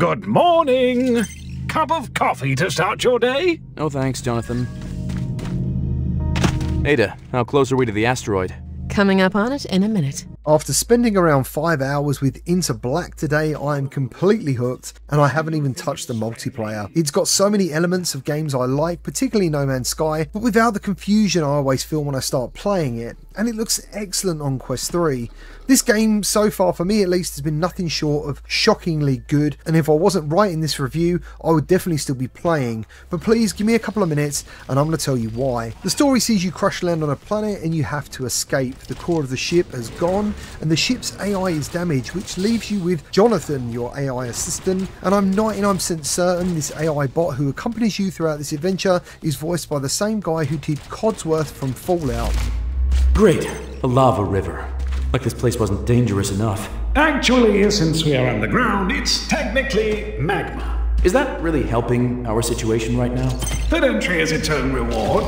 Good morning! Cup of coffee to start your day? No thanks, Jonathan. Ada, how close are we to the asteroid? Coming up on it in a minute. After spending around 5 hours with Into Black today, I am completely hooked, and I haven't even touched the multiplayer. It's got so many elements of games I like, particularly No Man's Sky, but without the confusion I always feel when I start playing it, and it looks excellent on Quest 3. This game, so far for me at least, has been nothing short of shockingly good, and if I wasn't writing this review, I would definitely still be playing. But please give me a couple of minutes and I'm going to tell you why. The story sees you crash land on a planet and you have to escape. The core of the ship has gone and the ship's AI is damaged, which leaves you with Jonathan, your AI assistant, and I'm 99% certain this AI bot who accompanies you throughout this adventure is voiced by the same guy who did Codsworth from Fallout. Great, a lava river. Like this place wasn't dangerous enough. Actually, since we are underground, it's technically magma. Is that really helping our situation right now? That entry has its own reward.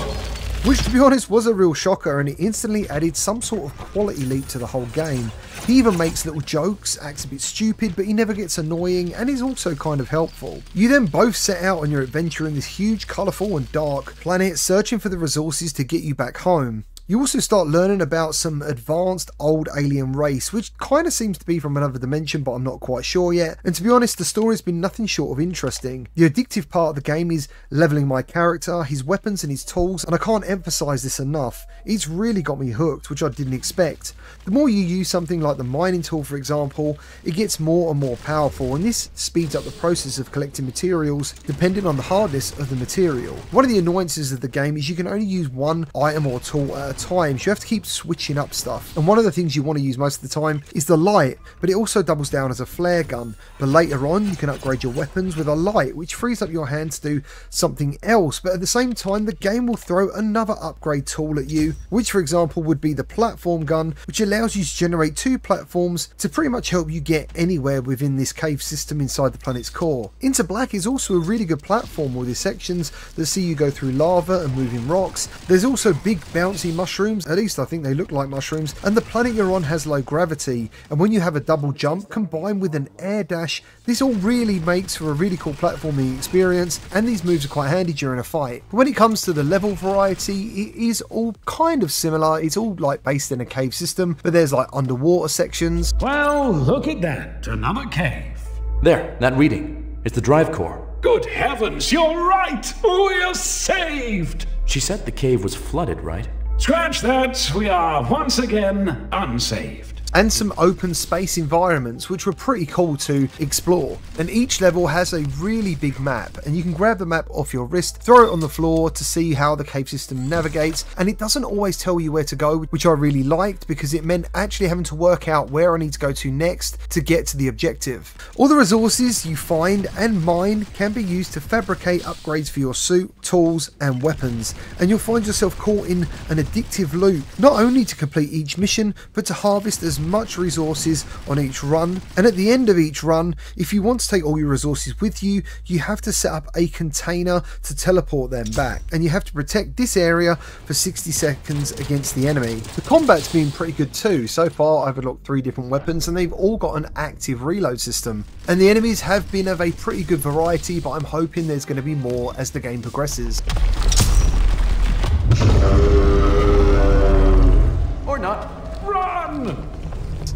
Which, to be honest, was a real shocker, and it instantly added some sort of quality leap to the whole game. He even makes little jokes, acts a bit stupid, but he never gets annoying, and is also kind of helpful. You then both set out on your adventure in this huge, colourful and dark planet, searching for the resources to get you back home. You also start learning about some advanced old alien race, which kind of seems to be from another dimension, but I'm not quite sure yet. And to be honest, the story's been nothing short of interesting. The addictive part of the game is leveling my character, his weapons and his tools, and I can't emphasize this enough. It's really got me hooked, which I didn't expect. The more you use something like the mining tool, for example, it gets more and more powerful, and this speeds up the process of collecting materials depending on the hardness of the material. One of the annoyances of the game is you can only use one item or tool at a time, so you have to keep switching up stuff, and one of the things you want to use most of the time is the light, but it also doubles down as a flare gun. But later on you can upgrade your weapons with a light, which frees up your hand to do something else, but at the same time the game will throw another upgrade tool at you, which for example would be the platform gun, which allows you to generate 2 platforms to pretty much help you get anywhere within this cave system inside the planet's core. Into Black is also a really good platform with its sections that see you go through lava and moving rocks. There's also big bouncy mushrooms, at least I think they look like mushrooms, and the planet you're on has low gravity, and when you have a double jump combined with an air dash, this all really makes for a really cool platforming experience, and these moves are quite handy during a fight. But when it comes to the level variety, it is all kind of similar. It's all like based in a cave system, but there's like underwater sections. Well, look at that, another cave. There, that reading. It's the drive core. Good heavens, you're right! We're saved! She said the cave was flooded, right? Scratch that, we are once again unsaved. And some open space environments which were pretty cool to explore. And each level has a really big map, and you can grab the map off your wrist, throw it on the floor to see how the cave system navigates, and it doesn't always tell you where to go, which I really liked because it meant actually having to work out where I need to go to next to get to the objective. All the resources you find and mine can be used to fabricate upgrades for your suit, tools and weapons, and you'll find yourself caught in an addictive loop, not only to complete each mission but to harvest as much resources on each run. And at the end of each run, if you want to take all your resources with you, you have to set up a container to teleport them back, and you have to protect this area for 60 seconds against the enemy. The combat's been pretty good too. So far I've unlocked 3 different weapons and they've all got an active reload system, and the enemies have been of a pretty good variety, but I'm hoping there's going to be more as the game progresses. Or not. Run!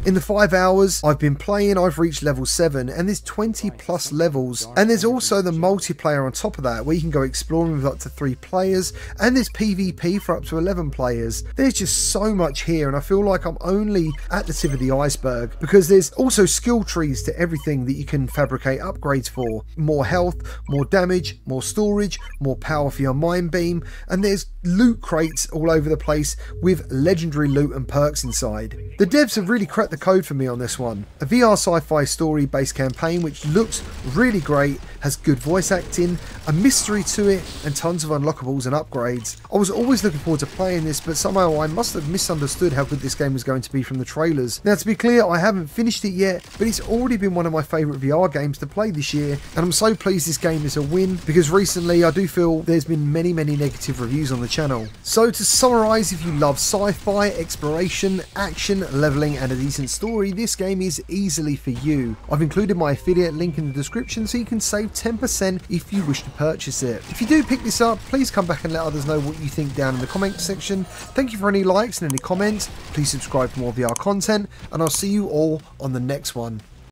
In the 5 hours I've been playing, I've reached level 7, and there's 20 plus levels, and there's also the multiplayer on top of that where you can go exploring with up to 3 players, and there's PvP for up to 11 players. There's just so much here, and I feel like I'm only at the tip of the iceberg, because there's also skill trees to everything that you can fabricate upgrades for. More health, more damage, more storage, more power for your mind beam, and there's loot crates all over the place with legendary loot and perks inside. The devs have really cracked the code for me on this one. A VR sci-fi story based campaign which looks really great, has good voice acting, a mystery to it, and tons of unlockables and upgrades. I was always looking forward to playing this, but somehow I must have misunderstood how good this game was going to be from the trailers. Now, to be clear, I haven't finished it yet, but it's already been one of my favourite VR games to play this year, and I'm so pleased this game is a win, because recently I do feel there's been many negative reviews on the channel. So to summarise, if you love sci-fi, exploration, action, levelling and a decent decent story, this game is easily for you. I've included my affiliate link in the description so you can save 10% if you wish to purchase it. If you do pick this up, please come back and let others know what you think down in the comment section. Thank you for any likes and any comments. Please subscribe for more VR content, and I'll see you all on the next one.